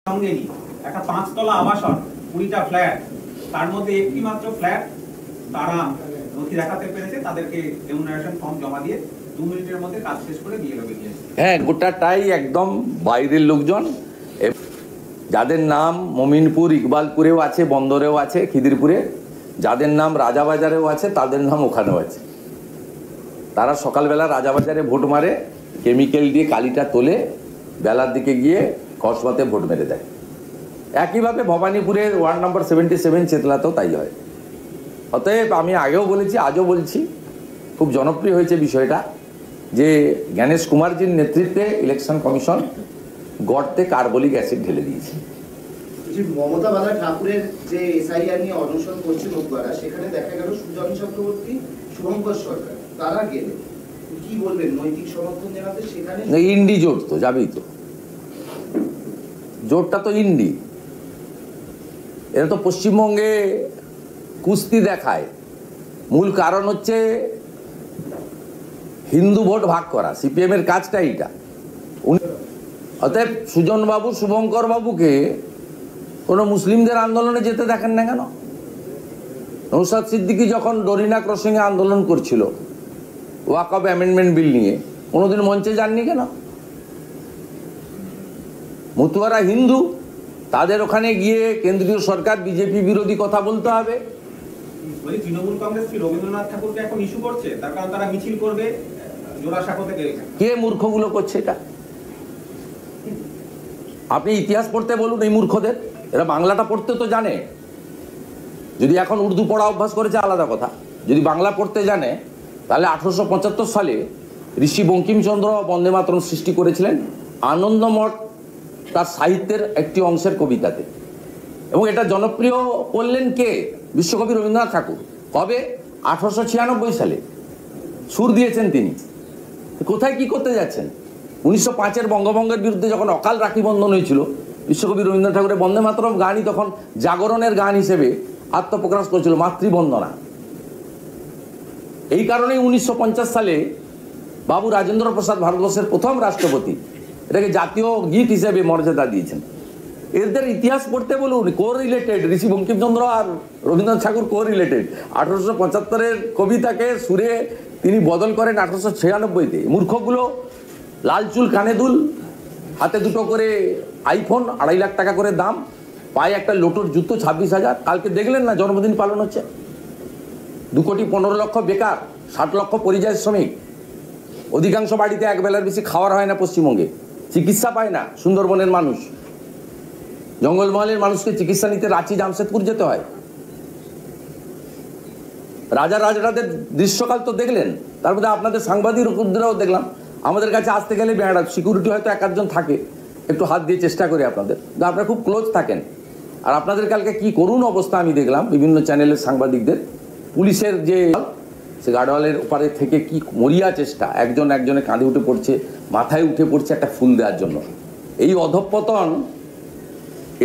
সঙ্গে একটা 5 তলা আবাসন 20টা ফ্ল্যাট, তার মধ্যে একটি মাত্র ফ্ল্যাট তারা নথি দেখাতে পেরেছে, তাদেরকে রেমুনারেশন ফর্ম জমা দিয়ে 2 মিনিটের মধ্যে কাজ শেষ করে দিয়ে দেবে। হ্যাঁ, গোটাটাই একদম বাইরের লোকজন, যাদের নাম মমিনপুর ইকবালপুরেও আছে, বন্দরেও আছে, খিদিরপুরে, যাদের নাম রাজাবাজারেও আছে, তাদের নাম ওখানেও আছে। তারা সকালবেলা রাজাবাজারে ভোট মারে, কেমিক্যাল দিয়ে কালিটা তোলে, বেলার দিকে গিয়ে কসবাতে ভোট মেরে দেয়। একইভাবে ভবানীপুরের ওয়ার্ড নম্বর 77 চেতলাতেও তাই হয়। অতএব আমি আগেও বলেছি, আজও বলছি, খুব জনপ্রিয় হয়েছে বিষয়টা যে জ্ঞানেশ কুমারজির নেতৃত্বে ইলেকশন কমিশন গর্তে কার্বলিক অ্যাসিড ঢেলে দিয়েছে। মমতা বালা ঠাকুরের যে এসআইআর নিয়ে অনশন করছে লোকবারা, সেখানে দেখা গেল সুজন চক্রবর্তী, শুভঙ্কর সরকার তারা গেলে কি বলবেন? নৈতিক সমর্থন জানাতে সেখানে ইন্ডি জোট তো যাবেই, তো জোটটা তো ইন্ডি, এরা তো পশ্চিমবঙ্গে কুস্তি দেখায়। মূল কারণ হচ্ছে হিন্দু ভোট ভাগ করা, সিপিএম এর কাজটা এইটা। অতএব সুজনবাবু, শুভঙ্কর বাবুকে কোনো মুসলিমদের আন্দোলনে যেতে দেখেন না কেন? নৌসাদ সিদ্দিকী যখন ডরিনা ক্রসিংয়ে আন্দোলন করছিল ওয়াকফ অ্যামেন্ডমেন্ট বিল নিয়ে, কোনোদিন মঞ্চে যাননি কেন? মতুয়ারা হিন্দু, তাদের ওখানে গিয়ে কেন্দ্রীয় সরকার বিজেপি বিরোধী কথা বলতে হবে। তৃণমূল কংগ্রেস কি রবীন্দ্রনাথ ঠাকুরকে এখন ইস্যু করছে? তার কারণ তারা মিছিল করবে জোড়াসাঁকো থেকে। কে মূর্খগুলো করছে এটা? আপনি ইতিহাস পড়তে বলুন এই মূর্খদের, এরা বাংলাটা পড়তে তো জানে। যদি এখন উর্দু পড়া অভ্যাস করেছে আলাদা কথা, যদি বাংলা পড়তে জানে তাহলে 1875 সালে ঋষি বঙ্কিমচন্দ্র বন্দে মাতরম সৃষ্টি করেছিলেন আনন্দমঠ তার সাহিত্যের একটি অংশের কবিতাতে, এবং এটা জনপ্রিয় করলেন কে? বিশ্বকবি রবীন্দ্রনাথ ঠাকুর। কবে? 1896 সালে সুর দিয়েছেন তিনি। কোথায় কি করতে যাচ্ছেন? 1905-এর বঙ্গভঙ্গের বিরুদ্ধে যখন অকাল রাখি বন্ধন হয়েছিল, বিশ্বকবি রবীন্দ্রনাথ ঠাকুরের বন্দে মাতরম গানই তখন জাগরণের গান হিসেবে আত্মপ্রকাশ করেছিল, মাতৃবন্দনা। এই কারণেই 1950 সালে বাবু রাজেন্দ্র প্রসাদ, ভারতবর্ষের প্রথম রাষ্ট্রপতি, এটাকে জাতীয় গীত হিসেবে মর্যাদা দিয়েছেন। এদের ইতিহাস পড়তে বলুন, কো রিলেটেড। ঋষি বঙ্কিমচন্দ্র আর রবীন্দ্রনাথ ঠাকুর কো রিলেটেড। 1875-এর কবিতাকে সুরে তিনি বদল করেন 1896-তে। মূর্খগুলো লাল চুল, কানে দুল, হাতে দুটো করে আইফোন, 2.5 লাখ টাকা করে দাম, পায়ে একটা লোটোর জুতো 26,000। কালকে দেখলেন না জন্মদিন পালন হচ্ছে? 2,15,00,000 বেকার, 60 লক্ষ পরিযায়ী শ্রমিক। অধিকাংশ বাড়িতে এক বেলার বেশি খাওয়ার হয় না পশ্চিমবঙ্গে, চিকিৎসা পায় না সুন্দরবনের মানুষ। জঙ্গলমহলের মানুষকে চিকিৎসা নিতে রাঁচি, জামশেদপুর যেতে হয়। রাজাদের দৃশ্যকাল তো দেখলেন, তার মধ্যে আপনাদের সাংবাদিক উপদ্রবও দেখলাম। আমাদের কাছে আসতে গেলে বেড়া সিকিউরিটি হয়তো 1-1 থাকে, একটু হাত দিয়ে চেষ্টা করি আপনাদের, আপনারা খুব ক্লোজ থাকেন। আর আপনাদের কালকে কি করুণ অবস্থা আমি দেখলাম বিভিন্ন চ্যানেলের সাংবাদিকদের। পুলিশের যে সে গার্ডওয়ালের ওপারে থেকে কি মরিয়া চেষ্টা, একজনের কাঁধে উঠে পড়ছে, মাথায় উঠে পড়ছে একটা ফুল দেওয়ার জন্য। এই অধঃপতন,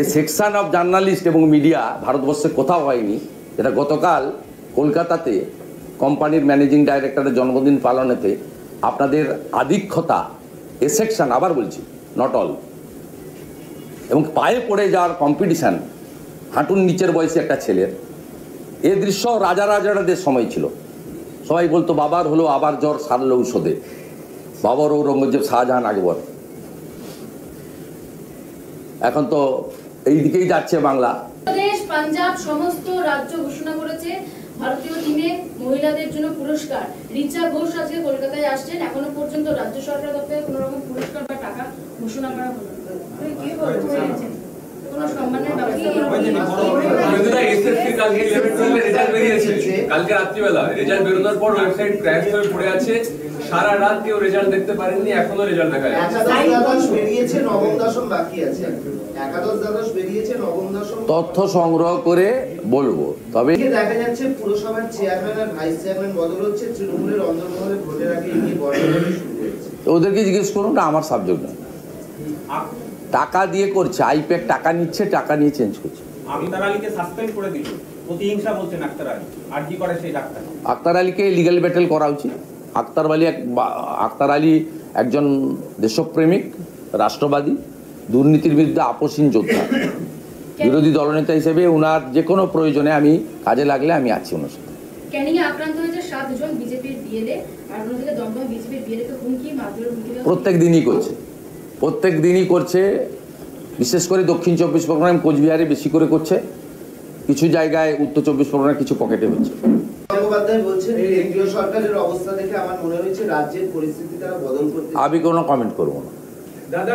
এ সেকশন অফ জার্নালিস্ট এবং মিডিয়া ভারতবর্ষে কোথাও হয়নি। এটা গতকাল কলকাতাতে কোম্পানির ম্যানেজিং ডাইরেক্টরের জন্মদিন পালনেতে আপনাদের আধিক্যতা, এ সেকশন, আবার বলছি নট অল, এবং পায়ে পড়ে যাওয়ার কম্পিটিশান হাঁটুর নিচের বয়সী একটা ছেলের, এ দৃশ্য রাজাদের সময় ছিল। সবাই বলতো বাবার হলো আবার জ্বর, সারল ঔষধে। বাবার ঔরঙ্গজেব, শাহজাহান, আকবর। এখন তো এই দিকেই যাচ্ছে বাংলা। পাঞ্জাব সমস্ত রাজ্য ঘোষণা করেছে ভারতীয় টিমে মহিলাদের জন্য পুরস্কার। রিচা ঘোষ আজকে কলকাতায় আসছেন, এখনো পর্যন্ত রাজ্য সরকার তরফে কোনো রকম পুরস্কার বা টাকা ঘোষণা করা হলো। কি বলছেন? কোনো সম্মানের কালকে রাত্রিবেলা রেজাল্ট বেরোনোর পর ওয়েবসাইট ক্র্যাশ হয়ে পড়ে আছে, সারা রাত কেউ রেজাল্ট দেখতে পারেননি, এখনো রেজাল্ট দেখা যাচ্ছে। তথ্য সংগ্রহ করে বলবো, তবে দেখা যাচ্ছে পুরসভার চেয়ারম্যান আর ভাইস চেয়ারম্যান বদল হচ্ছে, তৃণমূলের অন্দরমহলে ভোটের আগে এগিয়ে বদল শুরু হয়েছে। ওদেরকে জিজ্ঞেস করুন, না আমার সাবজেক্ট না। টাকা দিয়ে করছে, আইপ্যাক টাকা নিচ্ছে, টাকা নিয়ে চেঞ্জ করছে। আখতার আলীকে সাসপেন্ড করে দিল, প্রতিহিংসা বলছেন আখতার আলী। আর কি করে সেই ডাক্তার? আখতার আলীকে লিগ্যাল ব্যাটেল করা উচিত। আখতার আলী একজন দেশপ্রেমিক, রাষ্ট্রবাদী, দুর্নীতির বিরুদ্ধে আপোষহীন যোদ্ধা। বিরোধী দলনেতা হিসেবে ওনার যে কোনো প্রয়োজনে আমি কাজে লাগলে আমি আছি ওনার সাথে। ক্যানিংয়ে আক্রান্ত হয়েছে 7 জন বিজেপির বিএলএ, আর অন্যদিকে দমদমে বিজেপির বিএলএকে হুমকি মারধরের হুমকি দেওয়া প্রত্যেক দিনই করছে, বিশেষ করে দক্ষিণ 24 পরগনায়, কোচবিহারে বেশি করে করছে, কিছু জায়গায় উত্তর 24 পরগনার কিছু পকেটে হচ্ছে। গঙ্গোপাধ্যায় বলছেন কেন্দ্রীয় সরকারের অবস্থা দেখে আমার মনে হয়েছে রাজ্যের পরিস্থিতি তারা বদল করতে। আমি কোনো কমেন্ট করবো না। দাদা